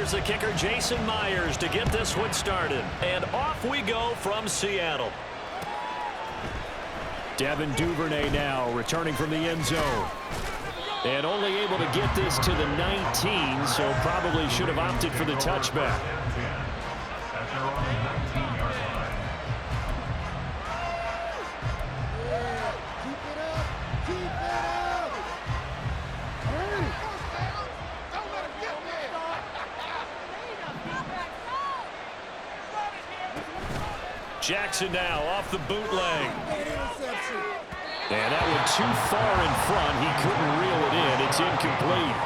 Here's the kicker, Jason Myers, to get this one started. And off we go from Seattle. Devin Duvernay now returning from the end zone. And only able to get this to the 19, so probably should have opted for the touchback. Jackson now off the bootleg. And that one too far in front. He couldn't reel it in. It's incomplete.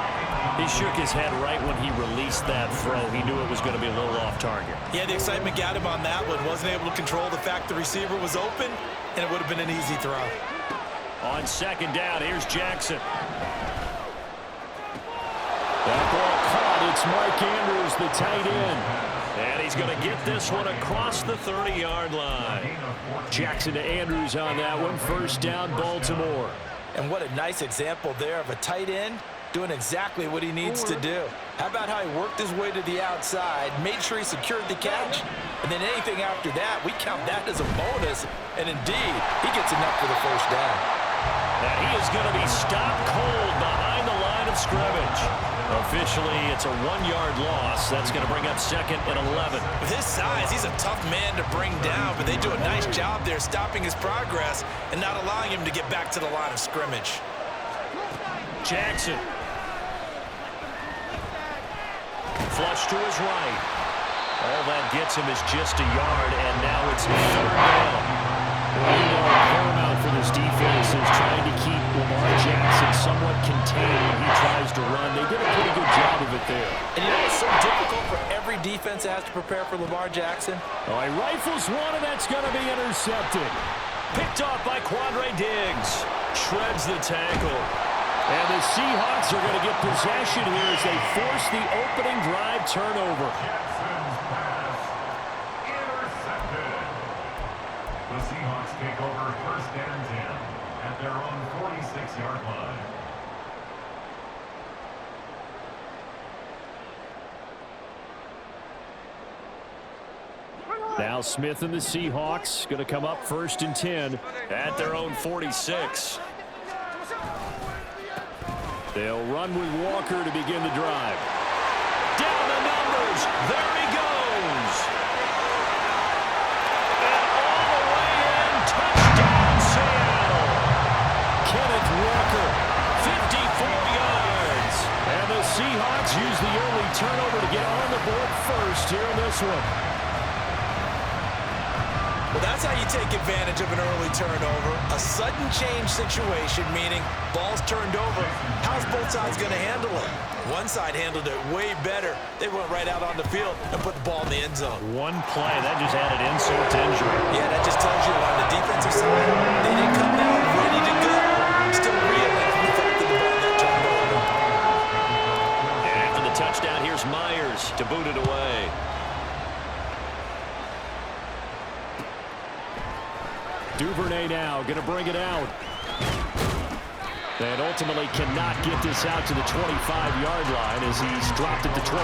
He shook his head right when he released that throw. He knew it was going to be a little off target. Yeah, the excitement got him on that one. Wasn't able to control the fact the receiver was open, and it would have been an easy throw. On second down, here's Jackson. That ball caught. It's Mark Andrews, the tight end. And he's going to get this one across the 30-yard line. Jackson to Andrews on that one. First down, Baltimore. And what a nice example there of a tight end doing exactly what he needs to do. How about how he worked his way to the outside, made sure he secured the catch, and then anything after that, we count that as a bonus. And indeed, he gets enough for the first down. And he is going to be stopped cold behind the line of scrimmage. Officially, it's a 1-yard loss. That's going to bring up second and 11. With his size, he's a tough man to bring down, but they do a nice job there stopping his progress and not allowing him to get back to the line of scrimmage. Jackson. Flush to his right. All that gets him is just a yard, and now it's third down. Paramount for this defense is trying to keep Lamar Jackson somewhat contained when he tries to run. They did a pretty good job of it there. And you know, it's so difficult for every defense that has to prepare for Lamar Jackson. Oh, he rifles one, and that's going to be intercepted. Picked off by Quandre Diggs. Shreds the tackle. And the Seahawks are going to get possession here as they force the opening drive turnover. The Seahawks take over first and 10 at their own 46-yard line. Now Smith and the Seahawks going to come up first and 10 at their own 46. They'll run with Walker to begin the drive. Down the numbers. There he goes. And all the way in. Touchdown, Seattle. Kenneth Walker, 54 yards. And the Seahawks use the early turnover to get on the board first here in this one. Well, that's how you take advantage of an early turnover. A sudden change situation, meaning ball's turned over. How's both sides going to handle it? One side handled it way better. They went right out on the field and put the ball in the end zone. One play, that just added insult to injury. Yeah, that just tells you on the defensive side, they didn't come out ready to go. Still reeling from the fact that the ball got turned over. And after the touchdown, here's Myers to boot it away. Duvernay now going to bring it out. And ultimately cannot get this out to the 25-yard line as he's dropped it to 23.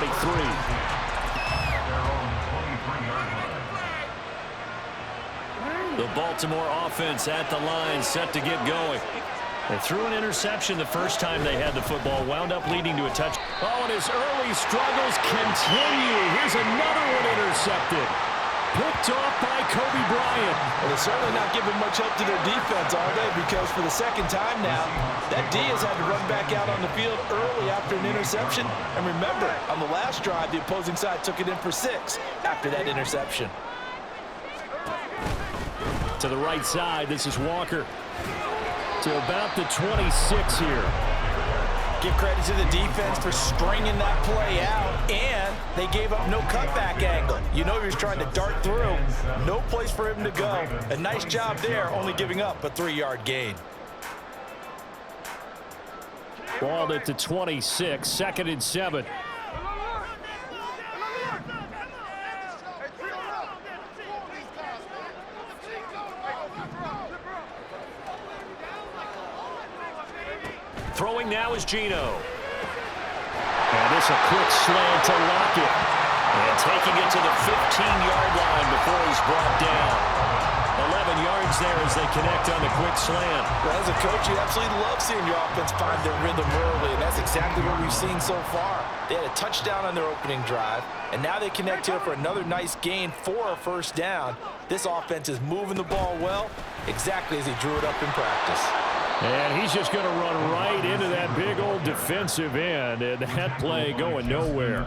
The Baltimore offense at the line, set to get going. They threw an interception the first time they had the football, wound up leading to a touch. Oh, and his early struggles continue. Here's another one intercepted. Picked off by Kobe Bryant. Well, they're certainly not giving much help to their defense, are they? Because for the second time now, that D has had to run back out on the field early after an interception. And remember, on the last drive, the opposing side took it in for 6 after that interception. To the right side, this is Walker. To about the 26 here. Give credit to the defense for stringing that play out, and they gave up no cutback angle. You know he was trying to dart through. No place for him to go. A nice job there, only giving up a 3-yard gain. Ball at the 26, second and 7. Throwing now is Geno. And this, a quick slant to Lockett. And taking it to the 15-yard line before he's brought down. 11 yards there as they connect on the quick slant. Well, as a coach, you absolutely love seeing your offense find their rhythm early, and that's exactly what we've seen so far. They had a touchdown on their opening drive, and now they connect here for another nice gain for a first down. This offense is moving the ball well, exactly as he drew it up in practice. And he's just going to run right into that big old defensive end, and that play going nowhere.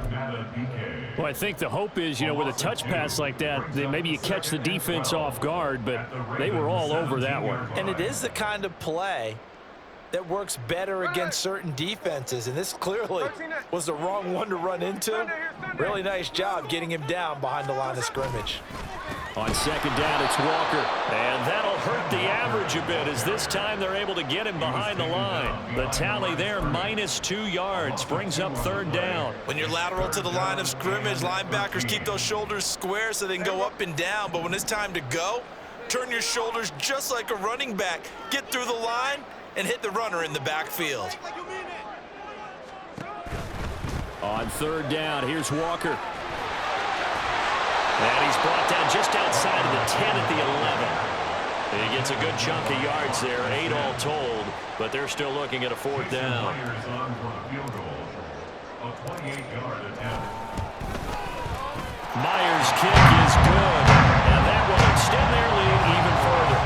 Well, I think the hope is, you know, with a touch pass like that, maybe you catch the defense off guard, but they were all over that one. And it is the kind of play that works better against certain defenses, and this clearly was the wrong one to run into. Really nice job getting him down behind the line of scrimmage. On second down, it's Walker. And that'll hurt the average a bit as this time they're able to get him behind the line. The tally there, -2 yards, brings up third down. When you're lateral to the line of scrimmage, linebackers keep those shoulders square so they can go up and down. But when it's time to go, turn your shoulders just like a running back. Get through the line and hit the runner in the backfield. On third down, here's Walker. And he's brought down just outside of the 10 at the 11. He gets a good chunk of yards there, 8 all told, but they're still looking at a fourth down. Myers' kick is good, and that will extend their lead even further.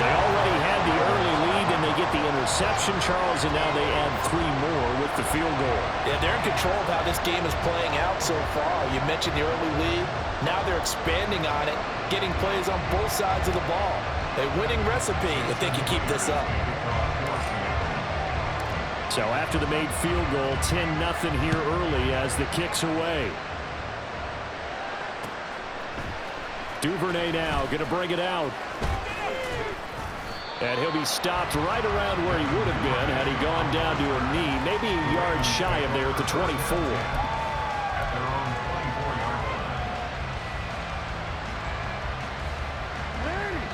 They already had the early lead, and they get the interception, Charles, and now they add 3 more with the field goal. Yeah, they're in control of how this game is playing out so far. You mentioned the early lead. Now they're expanding on it, getting plays on both sides of the ball. A winning recipe if they can keep this up. So after the made field goal, 10-0 here early as the kick's away. Duvernay now going to bring it out. And he'll be stopped right around where he would have been had he gone down to a knee, maybe a yard shy of there at the 24.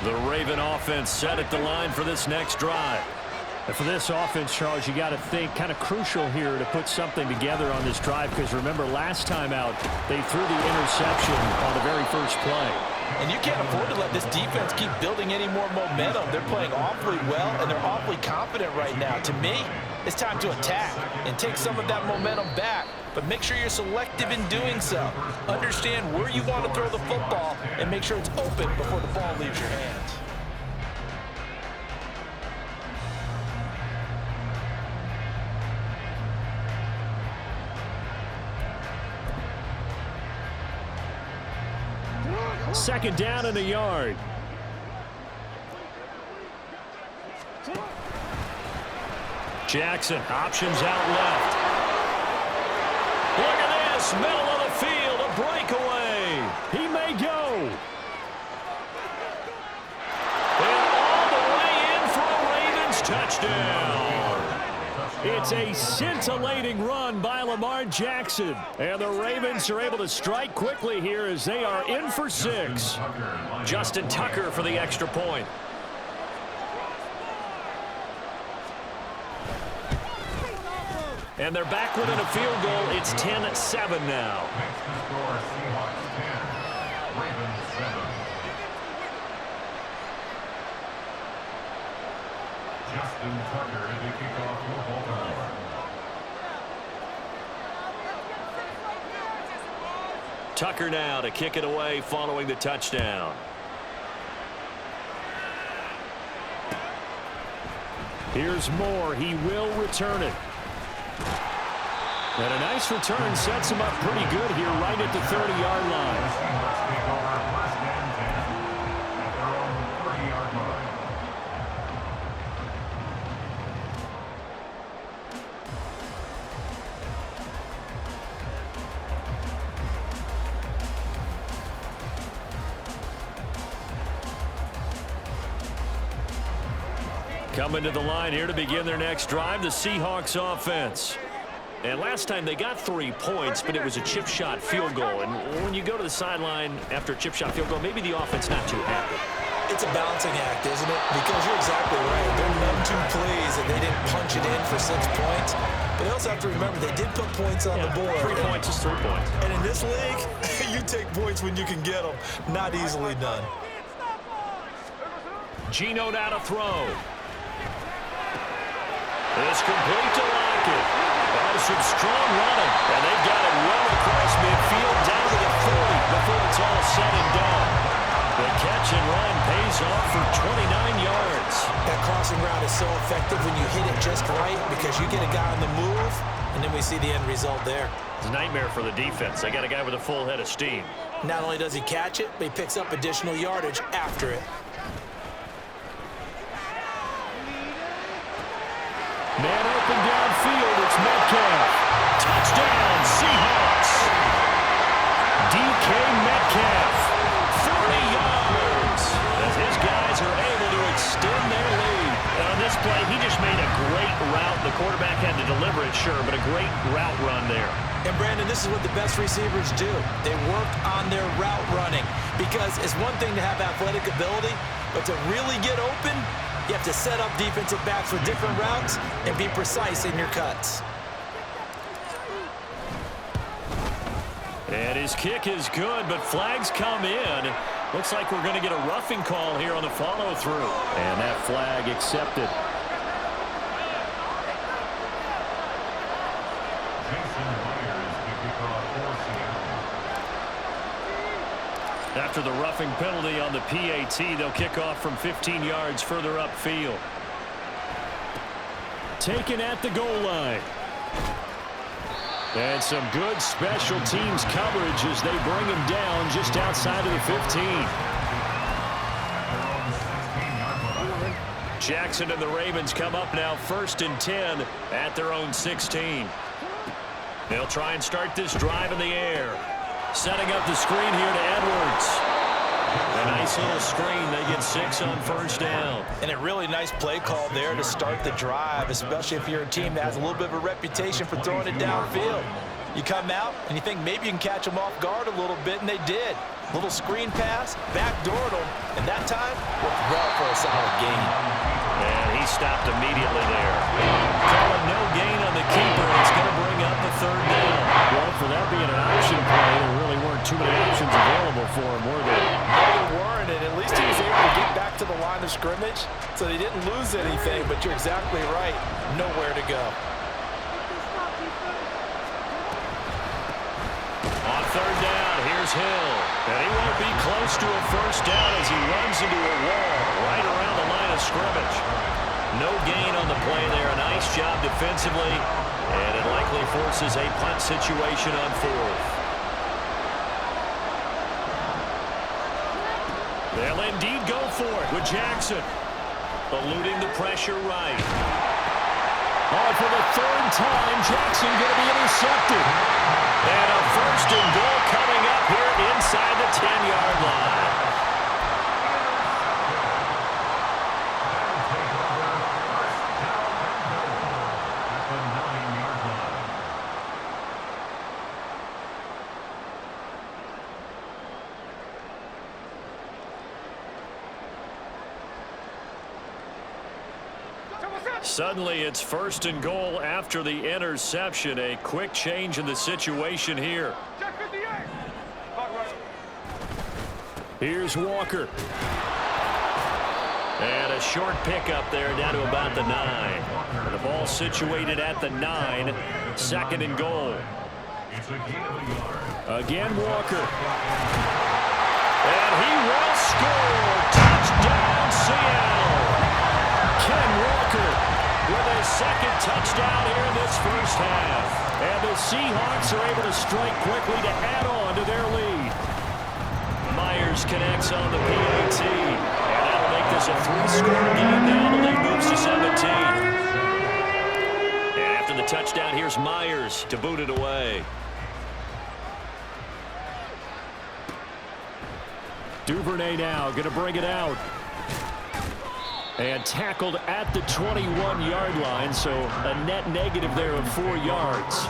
The Raven offense set at the line for this next drive. And for this offense, Charles, you got to think kind of crucial here to put something together on this drive, because remember last time out they threw the interception on the very first play. And you can't afford to let this defense keep building any more momentum. They're playing awfully well, and they're awfully confident right now. To me, it's time to attack and take some of that momentum back, but make sure you're selective in doing so. Understand where you want to throw the football and make sure it's open before the ball leaves your hands. Second down and a yard. Jackson, options out left. Look at this, middle of the field, a breakaway. He may go. And all the way in for a Ravens touchdown. It's a scintillating run by Lamar Jackson. And the Ravens are able to strike quickly here as they are in for 6. Justin Tucker for the extra point. And they're back within a field goal. It's 10-7 now. Justin Tucker to kick off for Baltimore. Tucker now to kick it away following the touchdown. Here's Moore. He will return it. And a nice return sets him up pretty good here right at the 30-yard line. Coming to the line here to begin their next drive, the Seahawks offense. And last time they got 3 points, but it was a chip shot field goal. And when you go to the sideline after a chip shot field goal, maybe the offense not too happy. It's a balancing act, isn't it? Because you're exactly right. They're no two plays and they didn't punch it in for 6 points. But they also have to remember they did put points on the board. 3 points is 3 points. And in this league, you take points when you can get them. Not easily done. Gino now to throw. It's complete to Lockett. Oh, some strong running. And they've got it well across midfield down to the 40 before it's all said and done. The catch and run pays off for 29 yards. That crossing route is so effective when you hit it just right because you get a guy on the move, and then we see the end result there. It's a nightmare for the defense. They got a guy with a full head of steam. Not only does he catch it, but he picks up additional yardage after it. Man open downfield, it's Metcalf. Touchdown, Seahawks. DK Metcalf, 40 yards. As his guys are able to extend their lead. And on this play, he just made a great route. The quarterback had to deliver it, sure, but a great route run there. And, Brandon, this is what the best receivers do. They work on their route running because it's one thing to have athletic ability, but to really get open, you have to set up defensive backs with different routes and be precise in your cuts. And his kick is good, but flags come in. Looks like we're going to get a roughing call here on the follow-through. And that flag accepted. After the roughing penalty on the PAT, they'll kick off from 15 yards further upfield. Taken at the goal line. And some good special teams coverage as they bring him down just outside of the 15. Jackson and the Ravens come up now 1st and 10 at their own 16. They'll try and start this drive in the air. Setting up the screen here to Edwards. A nice little screen. They get 6 on 1st down. And a really nice play call there to start the drive, especially if you're a team that has a little bit of a reputation for throwing it downfield. You come out and you think maybe you can catch them off guard a little bit, and they did. Little screen pass, backdoored them, and that time worked well for a solid gain. And he stopped immediately there. Calling no gain on the keeper. It's going to bring up the 3rd down. Well, for that being an option play, there really weren't too many options available for him, were there? No, there weren't, and at least he was able to get back to the line of scrimmage, so they didn't lose anything, but you're exactly right. Nowhere to go. On 3rd down, here's Hill. And he won't be close to a 1st down as he runs into a wall right around the line of scrimmage. No gain on the play there. A nice job defensively. And it likely forces a punt situation on 4th. They'll indeed go for it with Jackson. Eluding the pressure right. Oh, for the 3rd time, Jackson going to be intercepted. And a 1st and goal coming up here inside the 10-yard line. Suddenly, it's 1st and goal after the interception. A quick change in the situation here. Here's Walker. And a short pickup there down to about the 9. And the ball situated at the 9. 2nd and goal. Again, Walker. And he will score. Touchdown, Seattle. Ken Walker with his 2nd touchdown here in this 1st half. And the Seahawks are able to strike quickly to add on to their lead. Myers connects on the PAT. And that'll make this a 3-score game now. The lead moves to 17. And after the touchdown, here's Myers to boot it away. Duvernay now going to bring it out. And tackled at the 21-yard line, so a net negative there of 4 yards.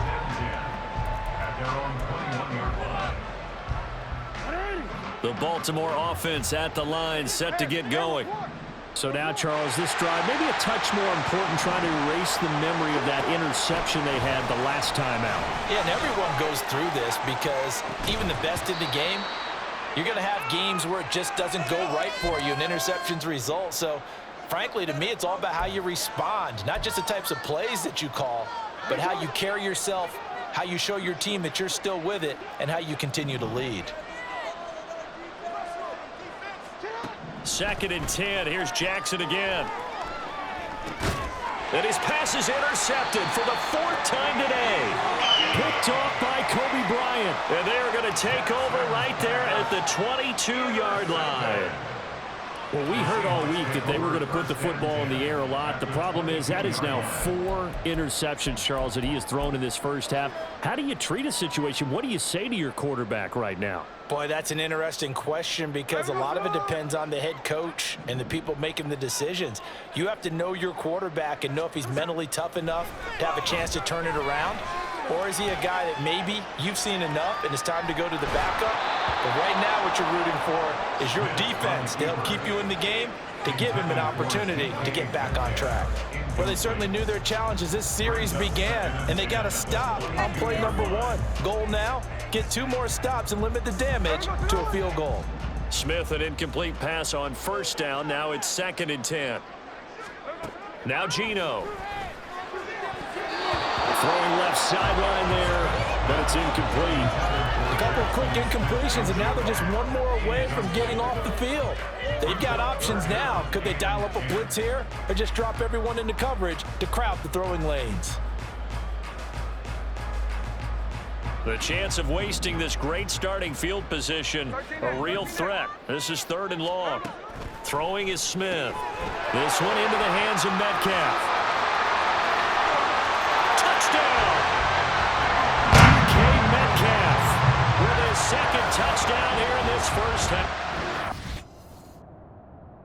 The Baltimore offense at the line, set to get going. So now, Charles, this drive maybe a touch more important, trying to erase the memory of that interception they had the last time out. Yeah, and everyone goes through this because even the best in the game, you're going to have games where it just doesn't go right for you and interceptions result. So, frankly, to me, it's all about how you respond, not just the types of plays that you call, but how you carry yourself, how you show your team that you're still with it, and how you continue to lead. 2nd and 10. Here's Jackson again. And his pass is intercepted for the 4th time today. Picked off by Kobe Bryant. And they are going to take over right there at the 22-yard line. Well, we heard all week that they were going to put the football in the air a lot. The problem is that is now 4 interceptions, Charles, that he has thrown in this first half. How do you treat a situation? What do you say to your quarterback right now? Boy, that's an interesting question because a lot of it depends on the head coach and the people making the decisions. You have to know your quarterback and know if he's mentally tough enough to have a chance to turn it around. Or is he a guy that maybe you've seen enough and it's time to go to the backup? But right now what you're rooting for is your defense to help keep you in the game, to give him an opportunity to get back on track. Well, they certainly knew their challenge as this series began, and they got to stop on play number 1. Goal now, get 2 more stops and limit the damage to a field goal. Smith, an incomplete pass on 1st down. Now it's 2nd and 10. Now Geno. Throwing left sideline there, but it's incomplete. A couple of quick incompletions, and now they're just 1 more away from getting off the field. They've got options now. Could they dial up a blitz here or just drop everyone into coverage to crowd the throwing lanes? The chance of wasting this great starting field position, a real threat. This is 3rd and long. Throwing is Smith. This one into the hands of Metcalf. Touchdown! DK Metcalf with his 2nd touchdown here in this first half.